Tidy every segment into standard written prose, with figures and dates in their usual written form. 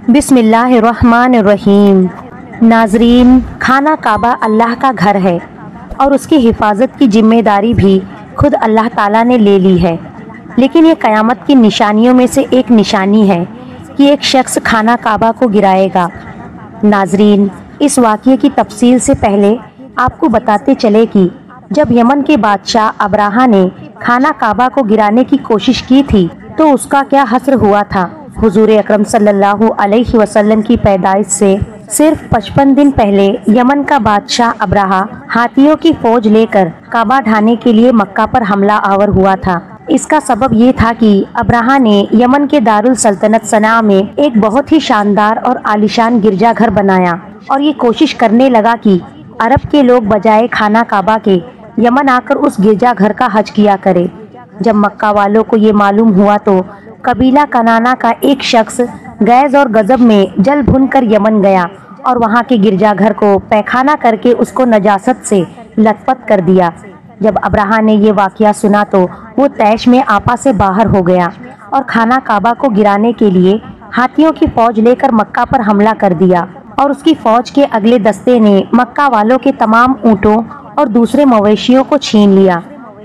बिस्मिल्लाहिर्रहमानिर्रहीम। नाजरीन, खाना काबा अल्लाह का घर है और उसकी हिफाजत की जिम्मेदारी भी खुद अल्लाह ताला ने ले ली है। लेकिन ये क़यामत की निशानियों में से एक निशानी है कि एक शख्स खाना काबा को गिराएगा। नाजरीन, इस वाक़ये की तफसील से पहले आपको बताते चले कि जब यमन के बादशाह अब्राहा ने खाना काबा को गिराने की कोशिश की थी तो उसका क्या हस्र हुआ था। हुजूर अकरम सल्लल्लाहु अलैहि वसल्लम की पैदाइश से सिर्फ 55 दिन पहले यमन का बादशाह अब्राहा हाथियों की फौज लेकर काबा ढाने के लिए मक्का पर हमला आवर हुआ था। इसका सबब ये था कि अब्राहा ने यमन के दारुल सल्तनत सना में एक बहुत ही शानदार और आलीशान गिरजाघर बनाया और ये कोशिश करने लगा कि अरब के लोग बजाय खाना काबा के यमन आकर उस गिरजाघर का हज किया करे। जब मक्का वालों को ये मालूम हुआ तो कबीला कनाना का एक शख्स गैज और गजब में जल भुन कर यमन गया और वहाँ के गिरजाघर को पैखाना करके उसको नजासत से लथपथ कर दिया। जब अब्राहा ने ये वाक़या सुना तो वो तैश में आपा से बाहर हो गया और खाना काबा को गिराने के लिए हाथियों की फौज लेकर मक्का पर हमला कर दिया और उसकी फौज के अगले दस्ते ने मक्का वालों के तमाम ऊँटों और दूसरे मवेशियों को छीन लिया।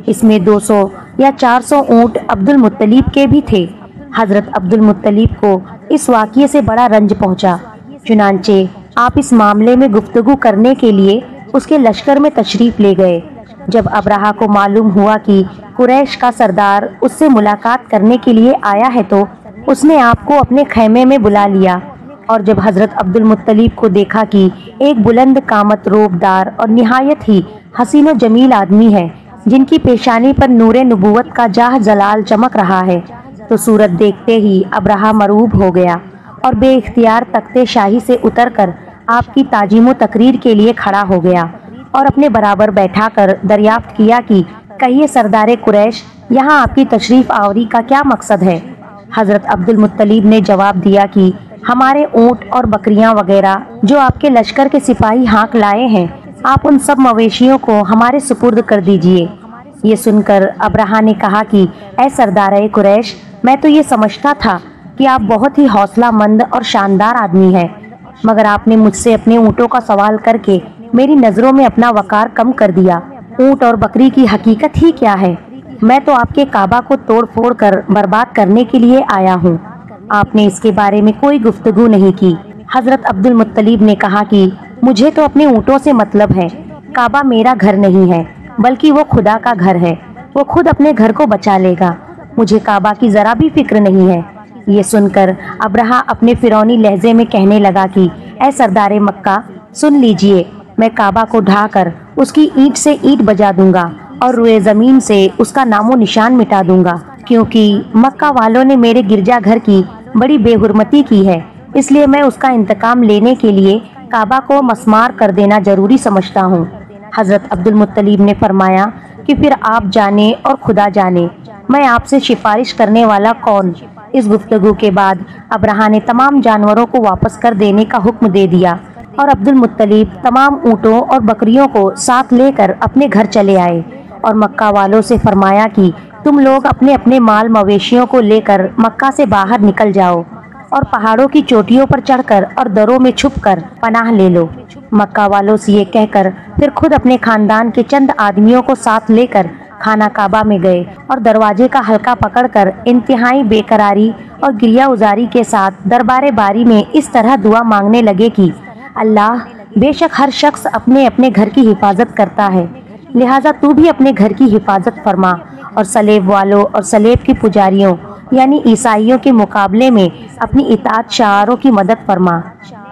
इसमें 200 या 400 ऊँट अब्दुल मुत्तलिब के भी थे। हजरत अब्दुल मुत्तलिब को इस वाक़ये से बड़ा रंज पहुंचा। चुनांचे आप इस मामले में गुफ्तगू करने के लिए उसके लश्कर में तशरीफ ले गए। जब अब्राहा को मालूम हुआ कि कुरैश का सरदार उससे मुलाकात करने के लिए आया है तो उसने आपको अपने खैमे में बुला लिया और जब हजरत अब्दुल मुत्तलिब को देखा कि एक बुलंद कामत रोबदार और निहायत ही हसीन व जमील आदमी है जिनकी पेशानी पर नूरे नबूवत का जाह जलाल चमक रहा है तो सूरत देखते ही अब्राहा मरूब हो गया और बेइख्तियार तख्ते शाही से उतरकर आपकी ताजीमो तकरीर के लिए खड़ा हो गया और अपने बराबर बैठाकर दरियाफ्त किया कि कहिए सरदारे कुरैश, यहाँ आपकी तशरीफ आवरी का क्या मकसद है। हजरत अब्दुल मुत्तलिब ने जवाब दिया कि हमारे ऊँट और बकरियाँ वगैरह जो आपके लश्कर के सिपाही हाँक लाए हैं, आप उन सब मवेशियों को हमारे सुपुर्द कर दीजिए। ये सुनकर अब्राहा ने कहा कि ऐ सरदारे कुरैश, मैं तो ये समझता था कि आप बहुत ही हौसलामंद और शानदार आदमी हैं, मगर आपने मुझसे अपने ऊँटों का सवाल करके मेरी नज़रों में अपना वकार कम कर दिया। ऊँट और बकरी की हकीकत ही क्या है? मैं तो आपके काबा को तोड़ फोड़ कर बर्बाद करने के लिए आया हूँ। आपने इसके बारे में कोई गुफ्तगू नहीं की। हजरत अब्दुल मुत्तलिब ने कहा कि मुझे तो अपने ऊँटों से मतलब है। काबा मेरा घर नहीं है बल्कि वो खुदा का घर है। वो खुद अपने घर को बचा लेगा। मुझे काबा की जरा भी फिक्र नहीं है। ये सुनकर अब्राहा अपने फिरौनी लहजे में कहने लगा कि ऐ सरदारे मक्का, सुन लीजिए, मैं काबा को ढाकर उसकी ईंट से ईंट बजा दूंगा और रुए जमीन से उसका नामो निशान मिटा दूंगा, क्योंकि मक्का वालों ने मेरे गिरजाघर की बड़ी बेहुरमती की है। इसलिए मैं उसका इंतकाम लेने के लिए काबा को मस्मार कर देना जरूरी समझता हूँ। हजरत अब्दुल मुत्तलिब ने फरमाया कि फिर आप जाने और खुदा जाने, मैं आपसे सिफारिश करने वाला कौन। इस गुफ्तगू के बाद अब्राहा ने तमाम जानवरों को वापस कर देने का हुक्म दे दिया और अब्दुल मुत्तलिब तमाम ऊँटों और बकरियों को साथ लेकर अपने घर चले आए और मक्का वालों से फरमाया कि तुम लोग अपने अपने माल मवेशियों को लेकर मक्का से बाहर निकल जाओ और पहाड़ों की चोटियों पर चढ़कर और दरों में छुपकर पनाह ले लो। मक्का वालों से ये कहकर फिर खुद अपने खानदान के चंद आदमियों को साथ लेकर खाना काबा में गए और दरवाजे का हल्का पकड़कर इंतहाई बेकरारी और गिरिया उजारी के साथ दरबारे बारी में इस तरह दुआ मांगने लगे कि अल्लाह, बेशक हर शख्स अपने अपने घर की हिफाजत करता है, लिहाजा तू भी अपने घर की हिफाजत फरमा और सलेब वालों और सलेब के पुजारियों यानी ईसाइयों के मुकाबले में अपनी इताअत शाआरों की मदद फरमा।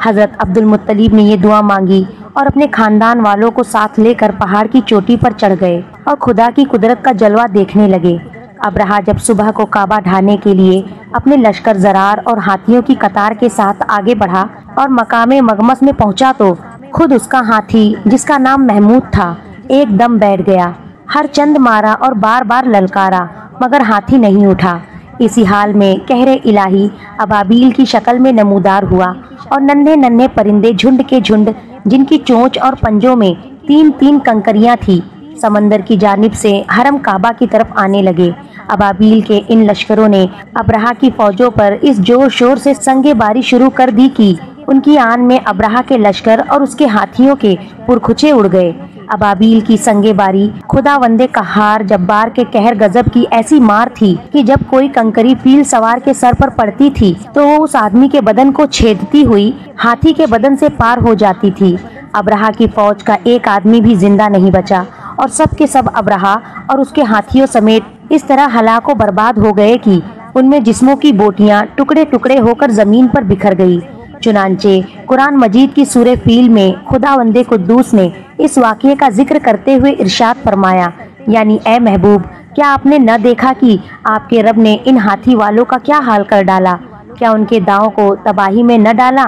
हजरत अब्दुल मुत्तलिब ने ये दुआ मांगी और अपने खानदान वालों को साथ लेकर पहाड़ की चोटी पर चढ़ गए और खुदा की कुदरत का जलवा देखने लगे। अब्राहा जब सुबह को काबा ढाने के लिए अपने लश्कर जरार और हाथियों की कतार के साथ आगे बढ़ा और मकामे मगमस में पहुंचा तो खुद उसका हाथी, जिसका नाम महमूद था, एकदम बैठ गया। हर चंद मारा और बार बार ललकारा, मगर हाथी नहीं उठा। इसी हाल में कहरे इलाही अबाबील की शक्ल में नमूदार हुआ और नन्हे नन्हे परिंदे झुंड के झुंड, जिनकी चोंच और पंजों में 3-3 कंकरियां थी, समंदर की जानिब से हरम काबा की तरफ आने लगे। अबाबील के इन लश्करों ने अब्राहा की फौजों पर इस जोर शोर से संगे बारी शुरू कर दी कि उनकी आन में अब्राहा के लश्कर और उसके हाथियों के पुरखुचे उड़ गए। अबाबील की संगे बारी खुदावंदे कहार जब्बार के कहर गजब की ऐसी मार थी कि जब कोई कंकरी फील सवार के सर पर पड़ती थी तो वो उस आदमी के बदन को छेदती हुई हाथी के बदन से पार हो जाती थी। अब्राहा की फौज का एक आदमी भी जिंदा नहीं बचा और सब के सब अब्राहा और उसके हाथियों समेत इस तरह हलाको बर्बाद हो गए कि उनमें जिस्मों की बोटियां टुकड़े टुकड़े होकर जमीन पर बिखर गई। चुनांचे कुरान मजीद की सूरे फील में खुदावंदे कुद्दूस ने इस वाक़ये का जिक्र करते हुए इरशाद फरमाया, यानी ए महबूब, क्या आपने न देखा कि आपके रब ने इन हाथी वालों का क्या हाल कर डाला? क्या उनके दांव को तबाही में न डाला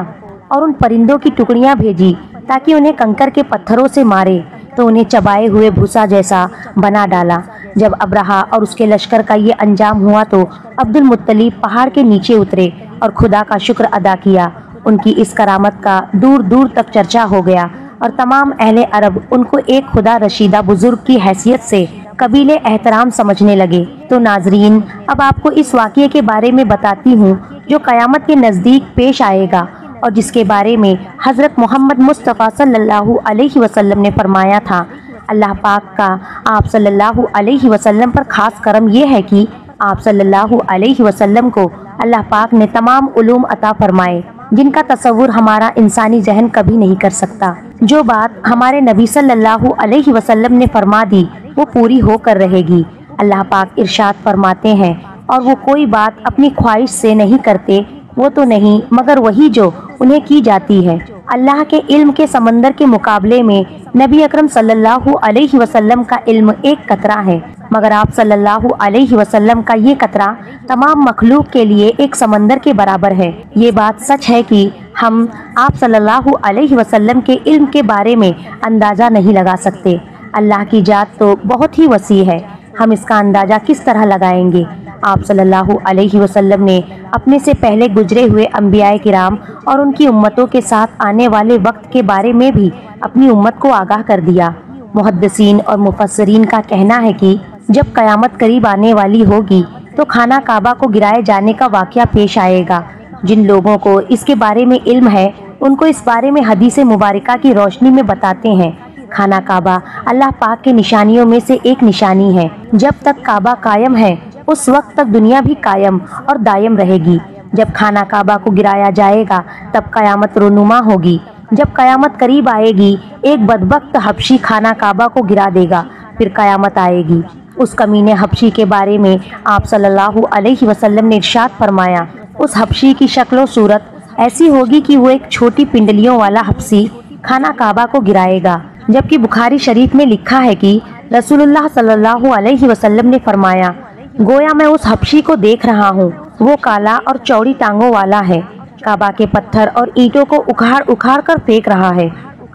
और उन परिंदों की टुकड़ियां भेजी ताकि उन्हें कंकर के पत्थरों से मारे, तो उन्हें चबाए हुए भूसा जैसा बना डाला। जब अब्राहा और उसके लश्कर का ये अंजाम हुआ तो अब्दुल मुत्तलिब पहाड़ के नीचे उतरे और खुदा का शुक्र अदा किया। उनकी इस करामत का दूर दूर तक चर्चा हो गया और तमाम अहले अरब उनको एक खुदा रशीदा बुजुर्ग की हैसियत से कबीले एहतराम समझने लगे। तो नाजरीन, अब आपको इस वाक़ये के बारे में बताती हूँ जो क़यामत के नज़दीक पेश आएगा और जिसके बारे में हज़रत मोहम्मद मुस्तफ़ा सल्लल्लाहु अलैहि वसल्लम ने फरमाया था। अल्लाह पाक का आप सल्लल्लाहु अलैहि वसल्लम पर खास करम यह है कि आप सल्लल्लाहु अलैहि वसल्लम को अल्लाह पाक ने तमाम उलूम अता फरमाए जिनका तसव्वुर हमारा इंसानी जहन कभी नहीं कर सकता। जो बात हमारे नबी सल्लल्लाहु अलैहि वसल्लम ने फरमा दी वो पूरी होकर रहेगी। अल्लाह पाक इरशाद फरमाते हैं, और वो कोई बात अपनी ख्वाहिश से नहीं करते, वो तो नहीं मगर वही जो उन्हें की जाती है। अल्लाह के इल्म के समंदर के मुकाबले में नबी अकरम सल्लल्लाहु अलैहि वसल्लम का इल्म एक कतरा है, मगर आप सल्लल्लाहु अलैहि वसल्लम का ये कतरा तमाम मखलूक के लिए एक समंदर के बराबर है। ये बात सच है कि हम आप सल्लल्लाहु अलैहि वसल्लम के इल्म के बारे में अंदाज़ा नहीं लगा सकते। अल्लाह की जात तो बहुत ही वसी है, हम इसका अंदाज़ा किस तरह लगाएंगे। आप सल्लल्लाहु अलैहि वसल्लम ने अपने से पहले गुजरे हुए अंबियाए किराम और उनकी उम्मतों के साथ आने वाले वक्त के बारे में भी अपनी उम्मत को आगाह कर दिया। मुहद्दिसीन और मुफस्सिरीन का कहना है कि जब क़यामत करीब आने वाली होगी तो खाना काबा को गिराए जाने का वाक़या पेश आएगा। जिन लोगों को इसके बारे में इल्म है उनको इस बारे में हदीस मुबारका की रोशनी में बताते हैं। खाना काबा अल्लाह पाक के निशानियों में से एक निशानी है। जब तक काबा कायम है उस वक्त तक दुनिया भी कायम और दायम रहेगी। जब खाना काबा को गिराया जाएगा तब क़यामत रोनुमा होगी। जब क़यामत करीब आएगी एक बदबख्त हबशी खाना काबा को गिरा देगा, फिर क़यामत आएगी। उस कमीने हबशी के बारे में आप सल्लल्लाहु अलैहि वसल्लम ने इरशाद फरमाया, उस हबशी की शक्ल सूरत ऐसी होगी कि वो एक छोटी पिंडलियों वाला हबशी खाना काबा को गिराएगा। जबकि बुखारी शरीफ में लिखा है कि रसूलुल्लाह सल्लल्लाहु अलैहि वसल्लम ने फरमाया, गोया मैं उस हबशी को देख रहा हूँ, वो काला और चौड़ी टांगों वाला है, काबा के पत्थर और ईंटों को उखाड़ उखाड़ कर फेंक रहा है।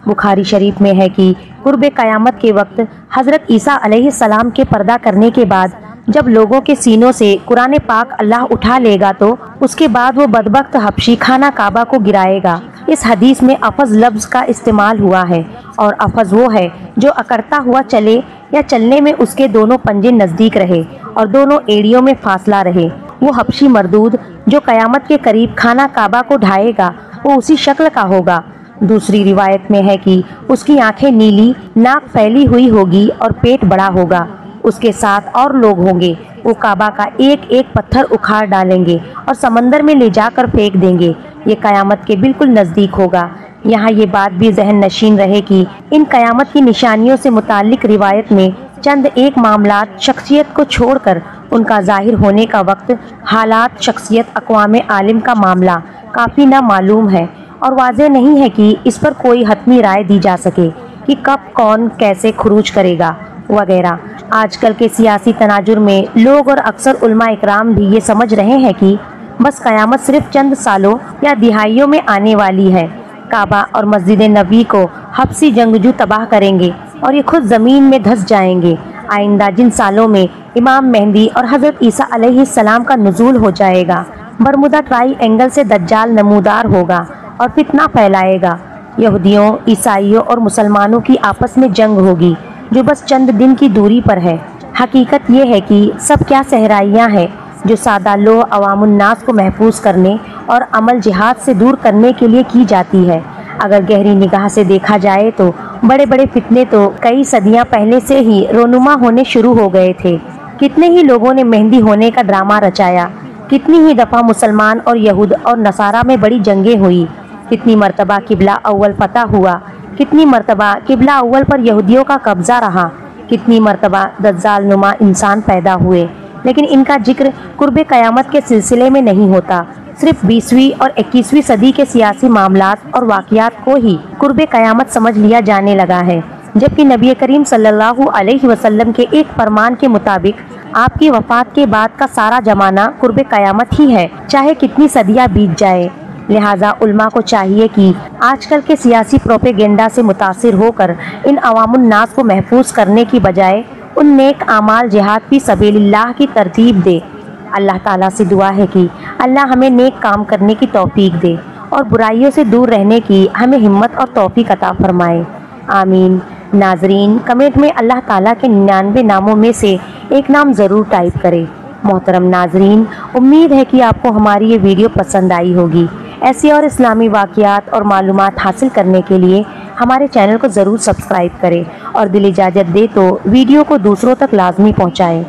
बुखारी शरीफ में है कि कुर्बे क़यामत के वक्त हज़रत ईसा अलैहिस्सलाम के पर्दा करने के बाद जब लोगों के सीनों से कुरान पाक अल्लाह उठा लेगा तो उसके बाद वो बदबख्त हबशी खाना काबा को गिराएगा। इस हदीस में अफज लफ्ज़ का इस्तेमाल हुआ है और अफज वो है जो अकड़ता हुआ चले या चलने में उसके दोनों पंजे नज़दीक रहे और दोनों एड़ियों में फासला रहे। वो हबशी मरदूद जो क़यामत के करीब खाना काबा को ढाएगा वो उसी शक्ल का होगा। दूसरी रिवायत में है कि उसकी आंखें नीली, नाक फैली हुई होगी और पेट बड़ा होगा। उसके साथ और लोग होंगे। वो काबा का एक एक पत्थर उखाड़ डालेंगे और समंदर में ले जाकर फेंक देंगे। ये क़यामत के बिल्कुल नज़दीक होगा। यहाँ ये बात भी जहन नशीन रहे कि इन क़यामत की निशानियों से मुताल्लिक रिवायत में चंद एक मामलात शख्सियत को छोड़कर उनका ज़ाहिर होने का वक्त, हालात, शख्सियत, अक़वाम आलिम का मामला काफ़ी नामालूम है और वाज़ेह नहीं है कि इस पर कोई हतमी राय दी जा सके कि कब कौन कैसे खुरूज करेगा वगैरह। आजकल के सियासी तनाजुर में लोग और अक्सर उलमा इकराम भी ये समझ रहे हैं कि बस क़यामत सिर्फ चंद सालों या दिहाइयों में आने वाली है। काबा और मस्जिद नबी को हबसी जंगजू तबाह करेंगे और ये खुद ज़मीन में धंस जाएंगे। आइंदा जिन सालों में इमाम मेहदी और हज़रत ईसा अलैहिस्सलाम का नुज़ूल हो जाएगा, बरमुदा ट्राई एंगल से दज्जाल नमूदार होगा और फितना फैलाएगा। यहूदियों, ईसाइयों और मुसलमानों की आपस में जंग होगी जो बस चंद दिन की दूरी पर है। حقیقت یہ ہے کہ سب کیا صحرائیاں ہیں جو سادہ لوح عوام الناس کو محفوظ کرنے اور عمل جہاد سے دور کرنے کے لیے کی جاتی ہے۔ اگر گہری نگاہ سے دیکھا جائے تو بڑے بڑے فتنے تو کئی صدیاں پہلے سے ہی رونما ہونے شروع ہو گئے تھے۔ کتنے ہی لوگوں نے مہدی ہونے کا ڈرامہ رچایا، کتنی ہی دفعہ مسلمان اور یہود اور نصارہ میں بڑی جنگیں ہوئی، کتنی مرتبہ قبلہ اول فتح ہوا، کتنی مرتبہ قبلہ اول پر یہودیوں کا قبضہ رہا، کتنی مرتبہ دجال نما انسان پیدا ہوئے، لیکن ان کا ذکر قرب قیامت کے سلسلے میں نہیں ہوتا۔ صرف 20ویں اور 21ویں صدی کے سیاسی معاملات اور واقعات کو ہی قرب قیامت سمجھ لیا جانے لگا ہے، جبکہ نبی کریم صلی اللہ علیہ وسلم کے ایک فرمان کے مطابق آپ کی وفات کے بعد کا سارا زمانہ قرب قیامت ہی ہے، چاہے کتنی صدیاں بیت جائے۔ لہٰذا علماء کو چاہیے کہ آج کل کے سیاسی پروپیگنڈا سے متاثر ہو کر ان عوام الناس کو محفوظ کرنے کی بجائے ان نیک اعمال جہاد فی سبیل اللہ کی ترتیب دے۔ اللہ تعالیٰ سے دعا ہے کہ اللہ ہمیں نیک کام کرنے کی توفیق دے اور برائیوں سے دور رہنے کی ہمیں ہمت اور توفیق عطا فرمائے، آمین۔ ناظرین، کمنٹ میں اللہ تعالیٰ کے 99 ناموں میں سے ایک نام ضرور ٹائپ کریں۔ محترم ناظرین، امید ہے کہ آپ کو ہماری یہ ویڈیو پسند آئی ہوگی۔ ایسی اور اسلامی واقعات اور معلومات حاصل کرنے کے لیے ہمارے چینل کو ضرور سبسکرائب کریں اور دل اجازت دے تو ویڈیو کو دوسروں تک لازمی پہنچائیں۔